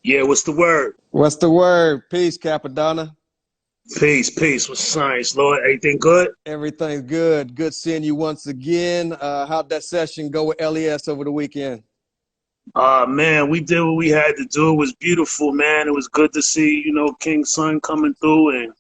Yeah, what's the word? What's the word? Peace, Cappadonna. Peace, peace. What's science, Lord? Everything good? Everything's good. Good seeing you once again. How'd that session go with LES over the weekend? Man, we did what we had to do. It was beautiful, man. It was good to see, King's son coming through and,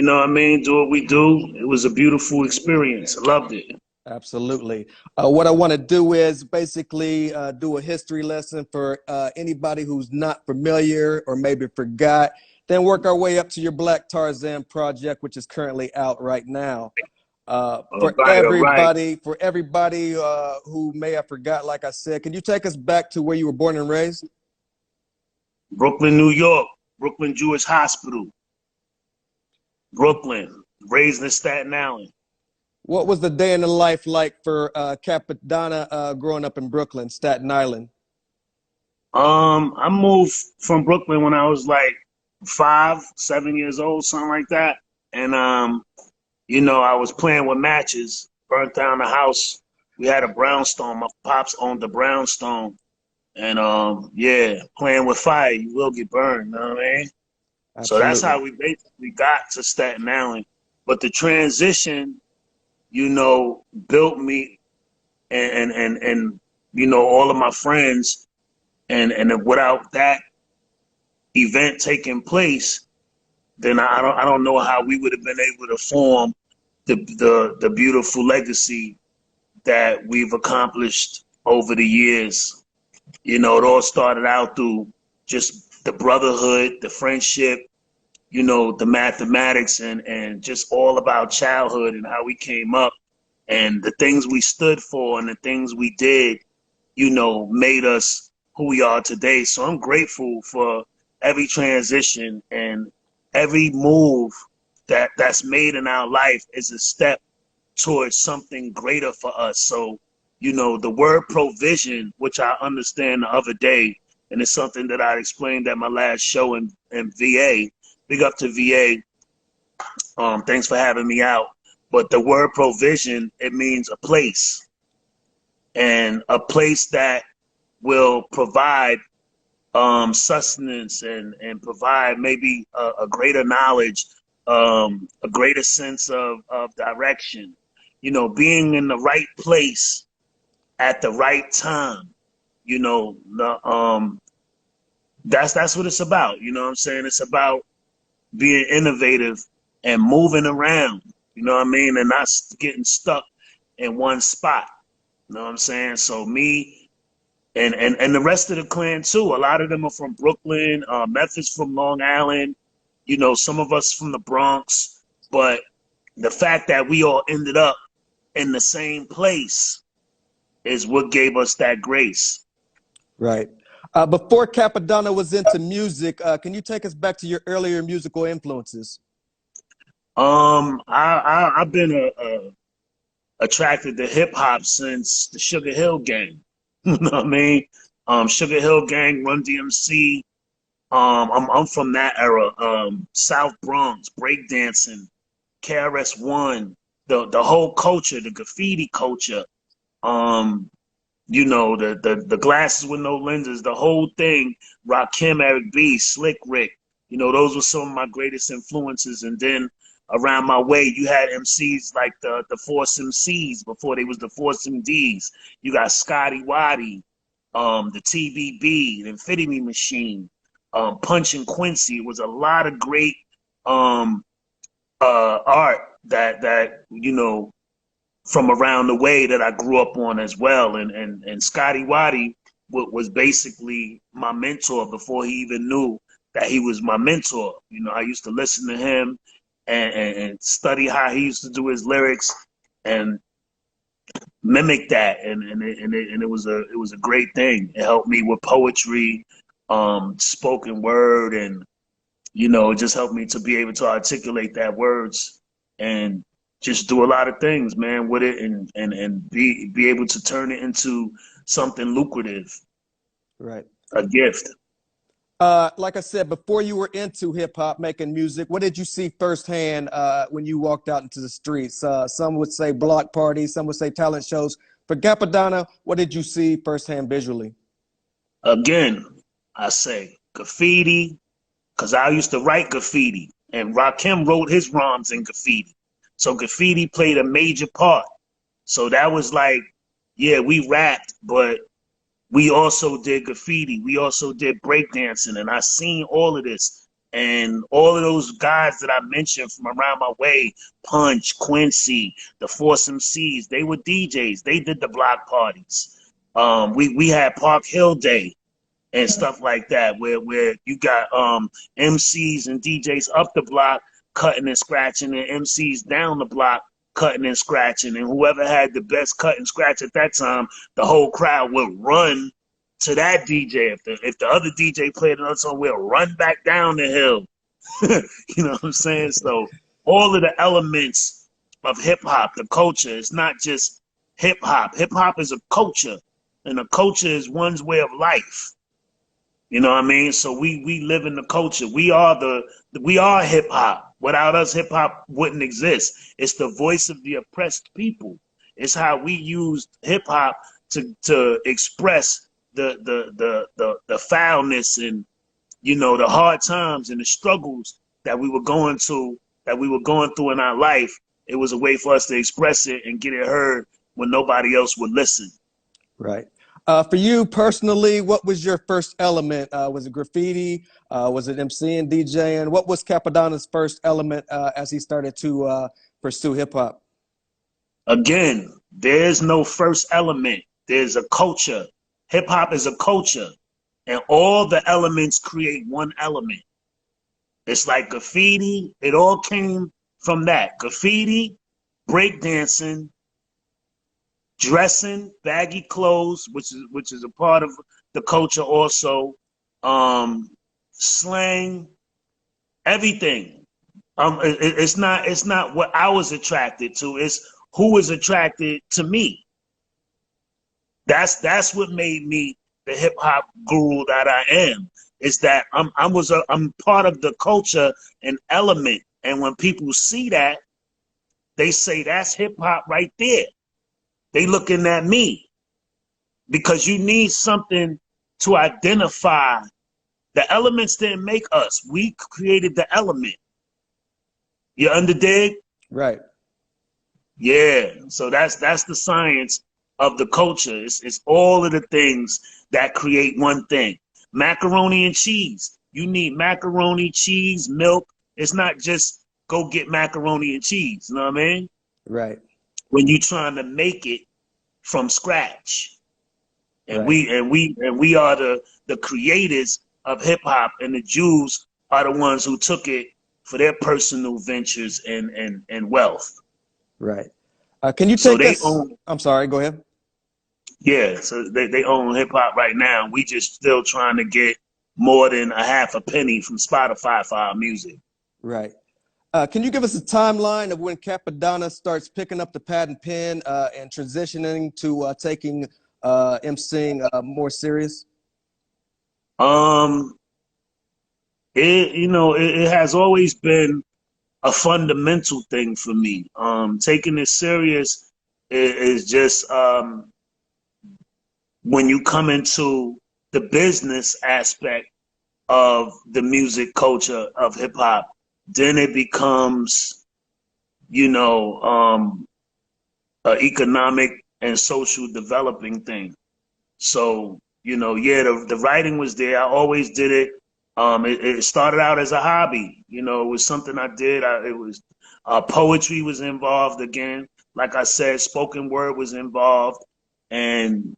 what I mean, do what we do. It was a beautiful experience. I loved it. Absolutely. What I want to do is basically do a history lesson for anybody who's not familiar or maybe forgot, then work our way up to your Black Tarzan project, which is currently out right now. All right, all right. For everybody who may have forgot, like I said, can you take us back to where you were born and raised? Brooklyn, New York. Brooklyn Jewish Hospital. Brooklyn. Raised in Staten Island. What was the day in the life like for Cappadonna growing up in Brooklyn, Staten Island? I moved from Brooklyn when I was like 5, 7 years old, something like that. And I was playing with matches, burnt down the house. We had a brownstone. My pops owned the brownstone. And yeah, playing with fire, you will get burned, you know what I mean? So that's Absolutely. how we basically got to Staten Island. But the transition, built me and all of my friends and without that event taking place, then I don't know how we would have been able to form the beautiful legacy that we've accomplished over the years. It all started out through just the brotherhood, the friendship, the mathematics and just all about childhood and how we came up and the things we stood for and the things we did, made us who we are today. So I'm grateful for every transition and every move that's made in our life is a step towards something greater for us. So, the word provision, which I understand the other day, and it's something that I explained at my last show in VA. Big up to VA. Thanks for having me out. But the word provision, it means a place, and a place that will provide sustenance and provide maybe a greater knowledge, a greater sense of direction, being in the right place at the right time, that's what it's about. You know what I'm saying? It's about being innovative and moving around, you know what I mean? And not getting stuck in one spot. You know what I'm saying? So me and the rest of the clan too. A lot of them are from Brooklyn. Memphis from Long Island. Some of us from the Bronx. But the fact that we all ended up in the same place is what gave us that grace. Right. Before Cappadonna was into music, can you take us back to your earlier musical influences? I've been attracted to hip hop since the Sugar Hill Gang. You know what I mean? Sugar Hill Gang, Run DMC. I'm from that era. South Bronx, breakdancing, KRS-One, the whole culture, the graffiti culture. The glasses with no lenses, the whole thing. Rakim, Eric B, Slick Rick. Those were some of my greatest influences. And then around my way, you had MCs like the Force MCs before they was the Force MDs. You got Scotty Waddy, the TBB, the Infinity Machine, Punch and Quincy. It was a lot of great art that from around the way that I grew up on as well. And Scotty Waddy was basically my mentor before he even knew that he was my mentor. I used to listen to him and study how he used to do his lyrics and mimic that. And it was a great thing. It helped me with poetry, spoken word, and it just helped me to be able to articulate that words and just do a lot of things, man, with it and be able to turn it into something lucrative. Right. A gift. Like I said, before you were into hip hop, making music, what did you see firsthand when you walked out into the streets? Some would say block parties, some would say talent shows. For Cappadonna, what did you see firsthand visually? Again, I say graffiti, because I used to write graffiti, and Rakim wrote his rhymes in graffiti. So graffiti played a major part. So that was like, yeah, we rapped, but we also did graffiti. We also did breakdancing, and I seen all of this. And all of those guys that I mentioned from around my way, Punch, Quincy, the Force MCs, they were DJs. They did the block parties. We had Park Hill Day and stuff like that, where you got MCs and DJs up the block cutting and scratching, and MCs down the block cutting and scratching, and whoever had the best cut and scratch at that time, the whole crowd would run to that DJ. If the other DJ played another song, we'll run back down the hill. You know what I'm saying? So all of the elements of hip hop, the culture, it's not just hip hop. Hip hop is a culture, and a culture is one's way of life. You know what I mean? So we live in the culture. We are hip hop. Without us, hip hop wouldn't exist. It's the voice of the oppressed people. It's how we use hip hop to express the foulness and, you know, the hard times and the struggles that we were going through in our life. It was a way for us to express it and get it heard when nobody else would listen. Right. For you personally, what was your first element? Was it graffiti? Was it MCing, DJing? What was Cappadonna's first element as he started to pursue hip hop? Again, there's no first element. There's a culture. Hip hop is a culture, and all the elements create one element. It's like graffiti. It all came from that. Graffiti, breakdancing, dressing, baggy clothes, which is a part of the culture also, slang, everything. It's not what I was attracted to. It's who was attracted to me. That's what made me the hip hop guru that I am. Is that I'm part of the culture and element, and when people see that, they say that's hip hop right there. They looking at me, because you need something to identify. The elements didn't make us. We created the element. You underdig? Right. Yeah. So that's the science of the culture. It's all of the things that create one thing. Macaroni and cheese. You need macaroni, cheese, milk. It's not just go get macaroni and cheese. You know what I mean? Right. When you're trying to make it from scratch. And right. we are the creators of hip hop, and the Jews are the ones who took it for their personal ventures and wealth. Right. Can you take us? I'm sorry, go ahead. Yeah, so they own hip hop right now. We just still trying to get more than a half a penny from Spotify for our music. Right. Can you give us a timeline of when Cappadonna starts picking up the pad and pen and transitioning to taking MCing more serious? It has always been a fundamental thing for me. Taking it serious is just when you come into the business aspect of the music culture of hip hop, then it becomes, an economic and social developing thing. So, the writing was there. I always did it. It started out as a hobby. It was something I did. Poetry was involved again. Like I said, spoken word was involved. And,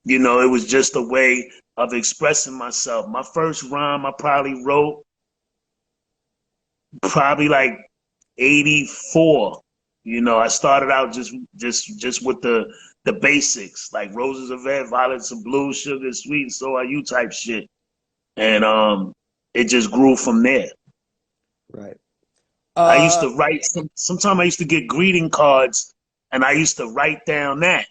it was just a way of expressing myself. My first rhyme I probably wrote like 84. I started out just with the basics, like roses are red, violets are blue, sugar is sweet, and so are you type shit. And it just grew from there. Right. I used to write, sometimes I used to get greeting cards, and I used to write down that.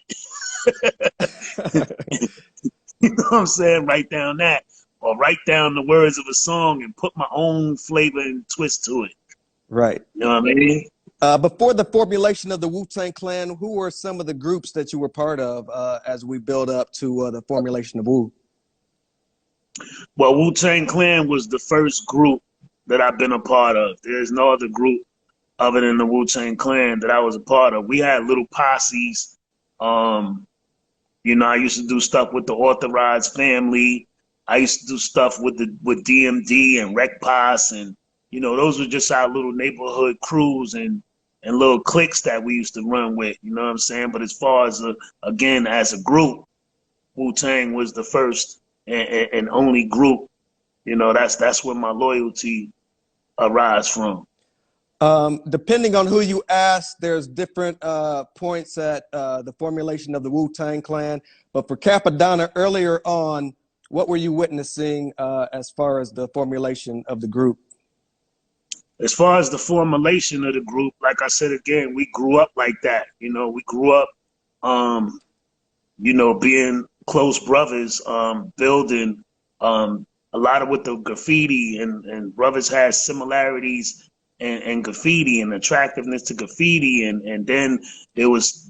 You know what I'm saying? Write down that. Or write down the words of a song and put my own flavor and twist to it. Right. You know what I mean? Before the formulation of the Wu-Tang Clan, who were some of the groups that you were part of as we build up to the formulation of Wu? Well, Wu-Tang Clan was the first group that I've been a part of. There's no other group other than the Wu-Tang Clan that I was a part of. We had little posses. Um, I used to do stuff with the Authorized Family. I used to do stuff with DMD and Rec Posse, and those were just our little neighborhood crews and little cliques that we used to run with. You know what I'm saying? But as far as again as a group, Wu-Tang was the first and only group. That's where my loyalty arises from. Depending on who you ask, there's different points at the formulation of the Wu-Tang Clan. But for Cappadonna, earlier on, what were you witnessing as far as the formulation of the group? As far as the formulation of the group, like I said again, we grew up like that. We grew up, being close brothers, building a lot of with the graffiti, and brothers had similarities and graffiti and attractiveness to graffiti, and then there was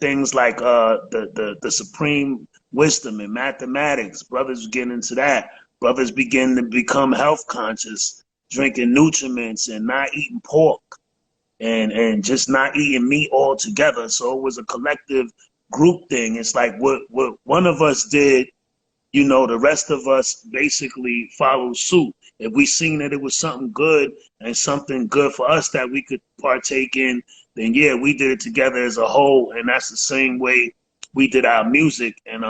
things like the supreme wisdom in mathematics. Brothers getting into that. Brothers begin to become health conscious, drinking nutriments and not eating pork and just not eating meat altogether. So it was a collective group thing. It's like what one of us did, the rest of us basically follow suit. If we seen that it was something good and something good for us that we could partake in, then yeah, we did it together as a whole. And that's the same way we did our music. And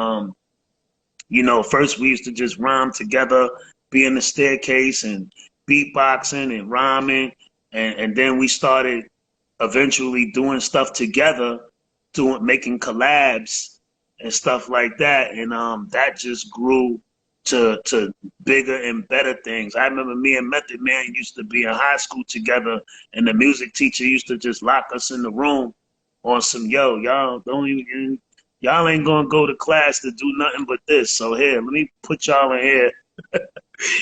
first we used to just rhyme together, be in the staircase and beatboxing and rhyming, and then we started eventually doing stuff together, making collabs and stuff like that, and that just grew to bigger and better things. I remember me and Method Man used to be in high school together, and the music teacher used to just lock us in the room on some, y'all ain't gonna go to class to do nothing but this. So here, let me put y'all in here.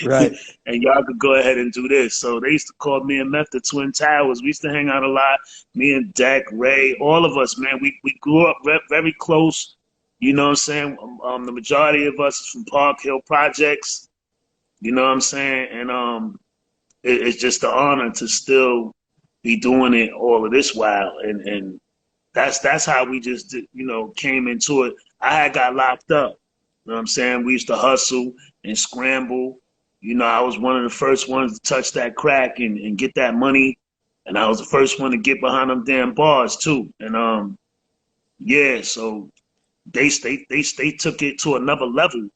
Right. And y'all could go ahead and do this. So they used to call me and Meth the Twin Towers. We used to hang out a lot. Me and Deck, Ray, all of us, man. We grew up very close. You know what I'm saying? The majority of us is from Park Hill Projects. You know what I'm saying? And it's just an honor to still be doing it all of this while. And that's how we just came into it. I had got locked up. You know what I'm saying? We used to hustle and scramble. I was one of the first ones to touch that crack and get that money. And I was the first one to get behind them damn bars too. And yeah, so they took it to another level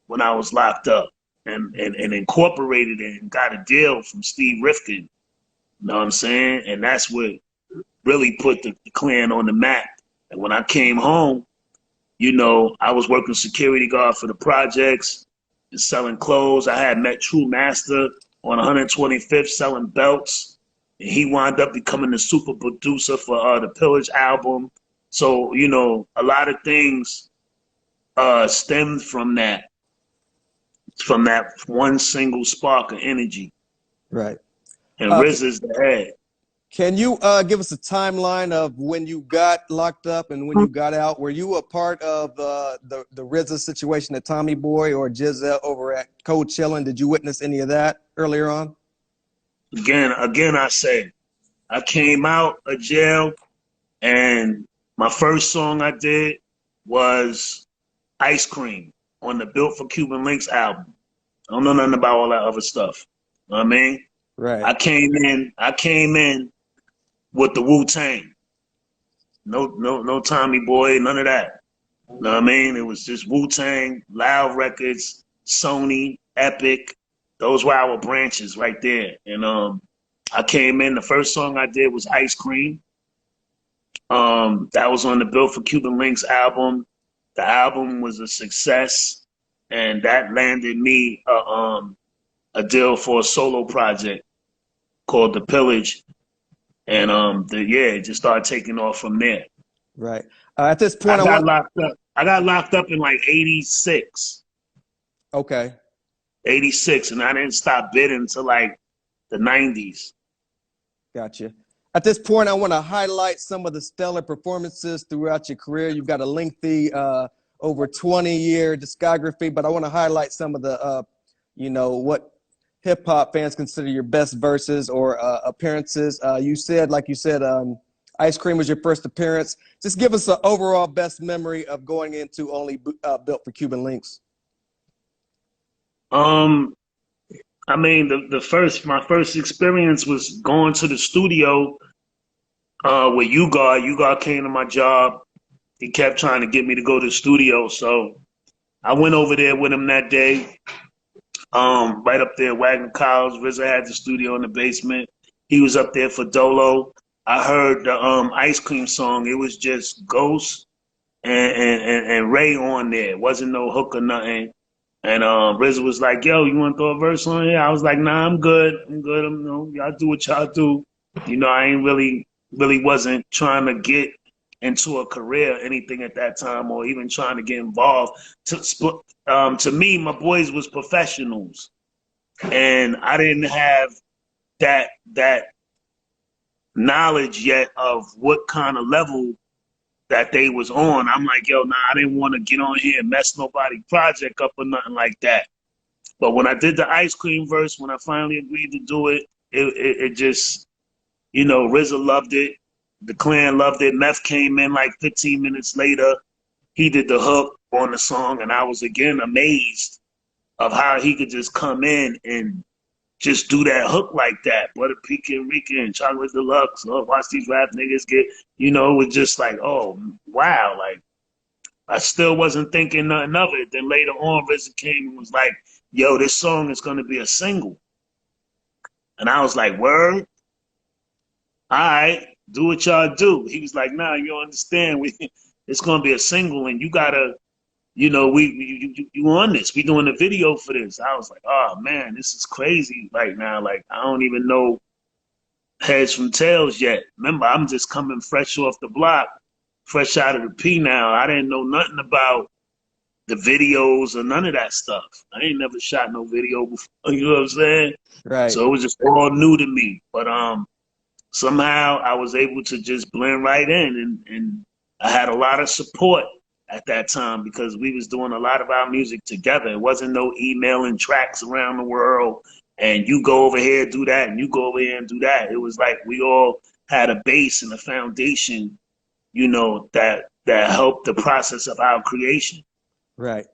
when I was locked up and incorporated it and got a deal from Steve Rifkin. You know what I'm saying? And that's what really put the clan on the map. And when I came home, I was working security guard for the projects and selling clothes. I had met True Master on 125th selling belts. And he wound up becoming the super producer for the Pillage album. So, a lot of things stemmed from that one single spark of energy. Right. And Riz is the head. Can you give us a timeline of when you got locked up and when you got out? Were you a part of the RZA situation at Tommy Boy or Jizza over at Cold Chillin'? Did you witness any of that earlier on? Again, I say, I came out of jail, and my first song I did was Ice Cream on the Built From Cuban Linx album. I don't know nothing about all that other stuff. You know what I mean? Right. I came in with the Wu-Tang. No Tommy Boy, none of that. You know what I mean? It was just Wu-Tang, Loud Records, Sony, Epic. Those were our branches right there. And I came in, the first song I did was Ice Cream. That was on the Built for Cuban Linx album. The album was a success, and that landed me a deal for a solo project called The Pillage. And it just started taking off from there. Right. At this point, I got locked up in like 86. Okay. 86, and I didn't stop bidding until like the 90s. Gotcha. At this point, I want to highlight some of the stellar performances throughout your career. You've got a lengthy over 20-year discography, but I want to highlight some of the, you know, what hip hop fans consider your best verses or appearances. You said, like you said, Ice Cream was your first appearance. Just give us an overall best memory of going into only Built for Cuban Linx. I mean, my first experience was going to the studio with U-God. U-God came to my job. He kept trying to get me to go to the studio, so I went over there with him that day. Right up there, Wagner College. RZA had the studio in the basement. He was up there for Dolo. I heard the Ice Cream song. It was just Ghost and Ray on there. It wasn't no hook or nothing. And RZA was like, "Yo, you want to throw a verse on here?" I was like, "Nah, I'm good. I'm good. You know, y'all do what y'all do." You know, I ain't really wasn't trying to get into a career or anything at that time, or even trying to get involved. To me, my boys was professionals, and I didn't have that knowledge yet of what kind of level that they was on. I'm like, yo, nah, I didn't want to get on here and mess nobody project up or nothing like that. But when I did the Ice Cream verse, when I finally agreed to do it, it just, you know, RZA loved it. The Clan loved it. Meth came in like 15 minutes later. He did the hook on the song, and I was again amazed of how he could just come in and just do that hook like that. Butter Pecan, Rican, Chocolate Deluxe. Oh, watch these rap niggas get, you know, it was just like, oh, wow. Like, I still wasn't thinking nothing of it. Then later on, RZA came and was like, yo, this song is going to be a single. And I was like, word? All right, do what y'all do. He was like, nah, you don't understand. It's going to be a single, and you got to, you know, you on this. We doing a video for this. I was like, oh, man, this is crazy right now. Like, I don't even know heads from tails yet. Remember, I'm just coming fresh off the block, fresh out of the P now. I didn't know nothing about the videos or none of that stuff. I ain't never shot no video before, you know what I'm saying? Right. So it was just all new to me. But somehow I was able to just blend right in, and I had a lot of support at that time because we was doing a lot of our music together. It wasn't no emailing tracks around the world and you go over here, do that, and you go over here and do that. It was like we all had a base and a foundation, you know, that helped the process of our creation. Right.